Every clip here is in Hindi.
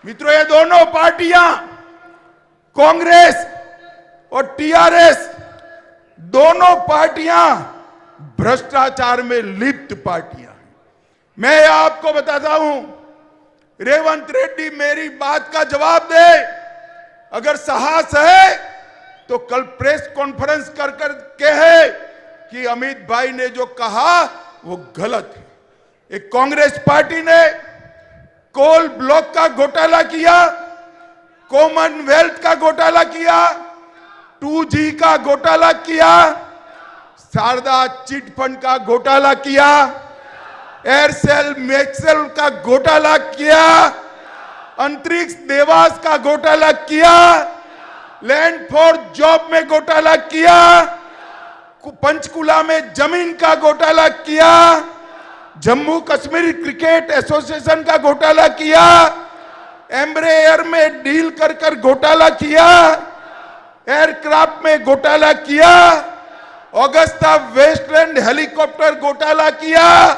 मित्रों, ये दोनों पार्टियां कांग्रेस और टीआरएस दोनों पार्टियां भ्रष्टाचार में लिप्त पार्टियां हैं। मैं आपको बताता हूं, रेवंत रेड्डी मेरी बात का जवाब दे। अगर साहस है तो कल प्रेस कॉन्फ्रेंस कर कर कहे कि अमित भाई ने जो कहा वो गलत है। एक कांग्रेस पार्टी ने कोल ब्लॉक का घोटाला किया, कॉमनवेल्थ का घोटाला किया, 2G का घोटाला किया, शारदा चिट फंड का घोटाला किया, एयरसेल मैक्सेल का घोटाला किया, अंतरिक्ष देवास का घोटाला किया, लैंड फॉर जॉब में घोटाला किया, पंचकुला में जमीन का घोटाला किया, जम्मू कश्मीर क्रिकेट एसोसिएशन का घोटाला किया, एम्ब्रेयर में डील कर कर घोटाला किया, एयरक्राफ्ट में घोटाला किया, ऑगस्टा वेस्टलैंड हेलीकॉप्टर घोटाला किया,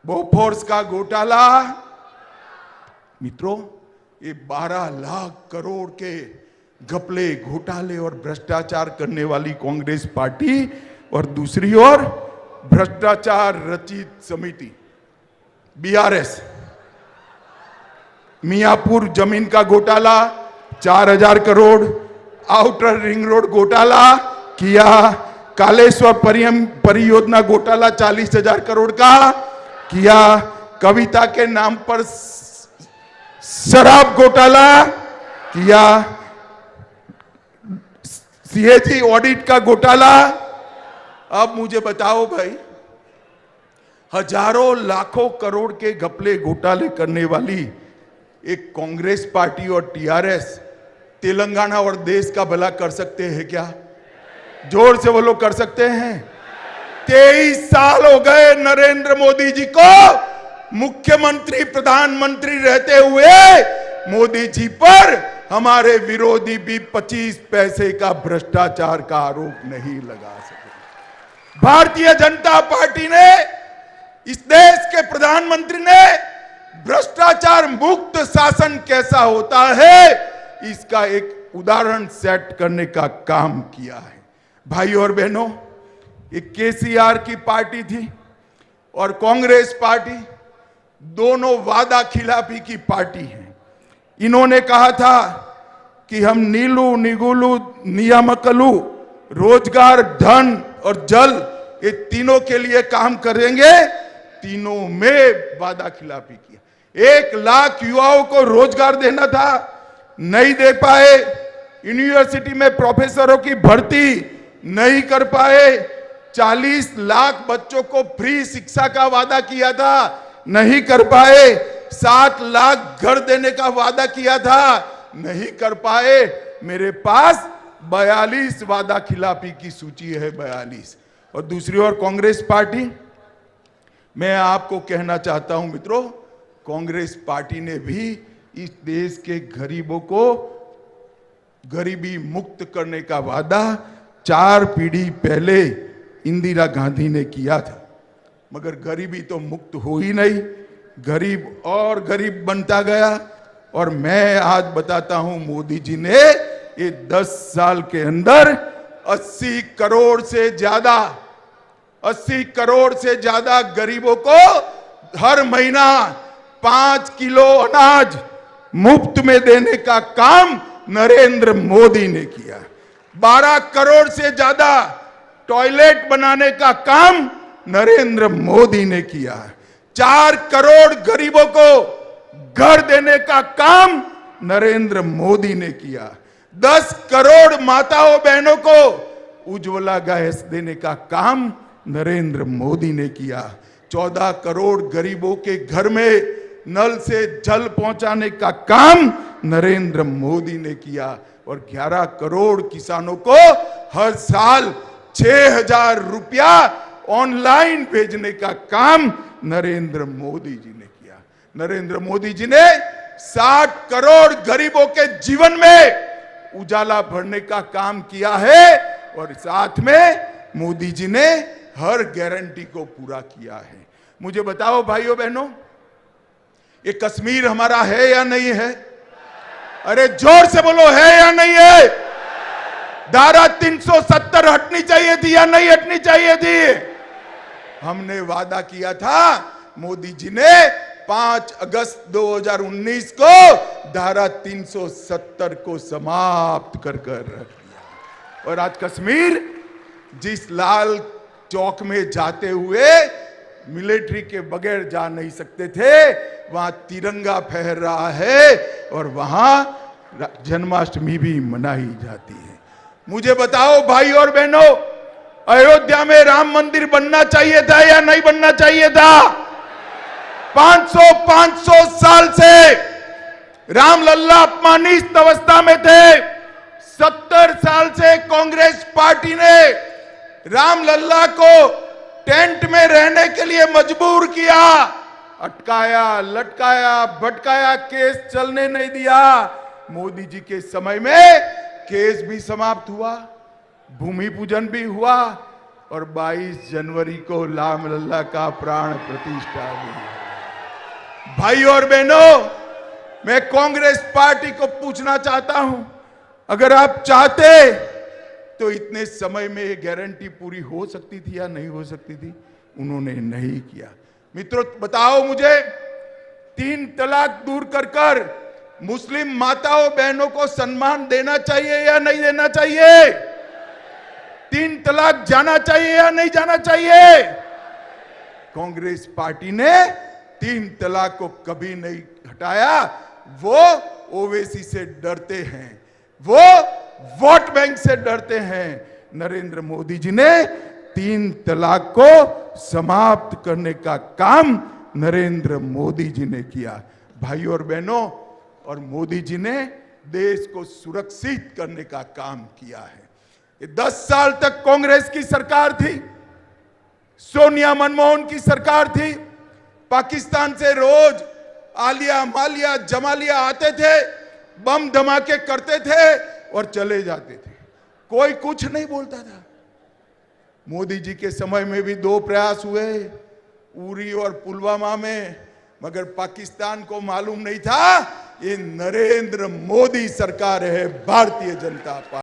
बोफोर्स का घोटाला। मित्रों, ये 12 लाख करोड़ के घपले, घोटाले और भ्रष्टाचार करने वाली कांग्रेस पार्टी और दूसरी ओर भ्रष्टाचार रचित समिति बीआरएस, मियापुर जमीन का घोटाला 4000 करोड़, आउटर रिंग रोड घोटाला किया, कालेश्वर परियोजना घोटाला 40,000 करोड़ का किया, कविता के नाम पर शराब घोटाला किया, सीएजी ऑडिट का घोटाला। अब मुझे बताओ भाई, हजारों लाखों करोड़ के घपले घोटाले करने वाली एक कांग्रेस पार्टी और टीआरएस तेलंगाना और देश का भला कर सकते हैं क्या? जोर से वो लोग कर सकते हैं? 23 साल हो गए नरेंद्र मोदी जी को मुख्यमंत्री प्रधानमंत्री रहते हुए। मोदी जी पर हमारे विरोधी भी 25 पैसे का भ्रष्टाचार का आरोप नहीं लगा सके। भारतीय जनता पार्टी ने, इस देश के प्रधानमंत्री ने भ्रष्टाचार मुक्त शासन कैसा होता है इसका एक उदाहरण सेट करने का काम किया है। भाई और बहनों, एक केसीआर की पार्टी थी और कांग्रेस पार्टी, दोनों वादा खिलाफी की पार्टी हैं। इन्होंने कहा था कि हम नीलू निगुलू नियामकलू, रोजगार, धन और जल, ये तीनों के लिए काम करेंगे। तीनों में वादा खिलाफी किया। 1 लाख युवाओं को रोजगार देना था, नहीं दे पाए। यूनिवर्सिटी में प्रोफेसरों की भर्ती नहीं कर पाए। 40 लाख बच्चों को फ्री शिक्षा का वादा किया था, नहीं कर पाए। 7 लाख घर देने का वादा किया था, नहीं कर पाए। मेरे पास 42 वादा खिलाफी की सूची है, 42। और दूसरी ओर कांग्रेस पार्टी, मैं आपको कहना चाहता हूं मित्रों, कांग्रेस पार्टी ने भी इस देश के गरीबों को गरीबी मुक्त करने का वादा 4 पीढ़ी पहले इंदिरा गांधी ने किया था, मगर गरीबी तो मुक्त हो ही नहीं, गरीब और गरीब बनता गया। और मैं आज बताता हूं, मोदी जी ने ये 10 साल के अंदर 80 करोड़ से ज्यादा गरीबों को हर महीना 5 किलो अनाज मुफ्त में देने का काम नरेंद्र मोदी ने किया। 12 करोड़ से ज्यादा टॉयलेट बनाने का काम नरेंद्र मोदी ने किया। 4 करोड़ गरीबों को घर देने का काम नरेंद्र मोदी ने किया। 10 करोड़ माताओं बहनों को उज्ज्वला गैस देने का काम नरेंद्र मोदी ने किया। 14 करोड़ गरीबों के घर में नल से जल पहुंचाने का काम नरेंद्र मोदी ने किया। और 11 करोड़ किसानों को हर साल 6,000 रुपया ऑनलाइन भेजने का काम नरेंद्र मोदी जी ने किया। नरेंद्र मोदी जी ने 60 करोड़ गरीबों के जीवन में उजाला भरने का काम किया है। और साथ में मोदी जी ने हर गारंटी को पूरा किया है। मुझे बताओ भाइयों बहनों, ये कश्मीर हमारा है या नहीं है? अरे जोर से बोलो, है या नहीं है? धारा 370 हटनी चाहिए थी या नहीं हटनी चाहिए थी? हमने वादा किया था, मोदी जी ने 5 अगस्त 2019 को धारा 370 को समाप्त कर रख दिया। और आज कश्मीर जिस लाल चौक में जाते हुए मिलिट्री के बगैर जा नहीं सकते थे, वहां तिरंगा फहर रहा है और वहां जन्माष्टमी भी मनाई जाती है। मुझे बताओ भाई और बहनों, अयोध्या में राम मंदिर बनना चाहिए था या नहीं बनना चाहिए था? 500 साल से राम लल्ला अपमानित अवस्था में थे। 70 साल से कांग्रेस पार्टी ने राम लल्ला को टेंट में रहने के लिए मजबूर किया, अटकाया, लटकाया, भटकाया, केस चलने नहीं दिया। मोदी जी के समय में केस भी समाप्त हुआ, भूमि पूजन भी हुआ और 22 जनवरी को राम लल्ला का प्राण प्रतिष्ठा भी हुआ। भाई और बहनों, मैं कांग्रेस पार्टी को पूछना चाहता हूं, अगर आप चाहते तो इतने समय में ये गारंटी पूरी हो सकती थी या नहीं हो सकती थी? उन्होंने नहीं किया। मित्रों बताओ मुझे, 3 तलाक दूर कर मुस्लिम माताओं बहनों को सम्मान देना चाहिए या नहीं देना चाहिए? 3 तलाक जाना चाहिए या नहीं जाना चाहिए? कांग्रेस पार्टी ने 3 तलाक को कभी नहीं हटाया। वो ओवैसी से डरते हैं, वो वोट बैंक से डरते हैं। नरेंद्र मोदी जी ने 3 तलाक को समाप्त करने का काम नरेंद्र मोदी जी ने किया। भाई और बहनों, और मोदी जी ने देश को सुरक्षित करने का काम किया है। ये 10 साल तक कांग्रेस की सरकार थी, सोनिया मनमोहन की सरकार थी। पाकिस्तान से रोज आलिया, मालिया, जमालिया आते थे, बम धमाके करते थे और चले जाते थे, कोई कुछ नहीं बोलता था। मोदी जी के समय में भी 2 प्रयास हुए, उरी और पुलवामा में, मगर पाकिस्तान को मालूम नहीं था ये नरेंद्र मोदी सरकार है, भारतीय जनता पार्टी।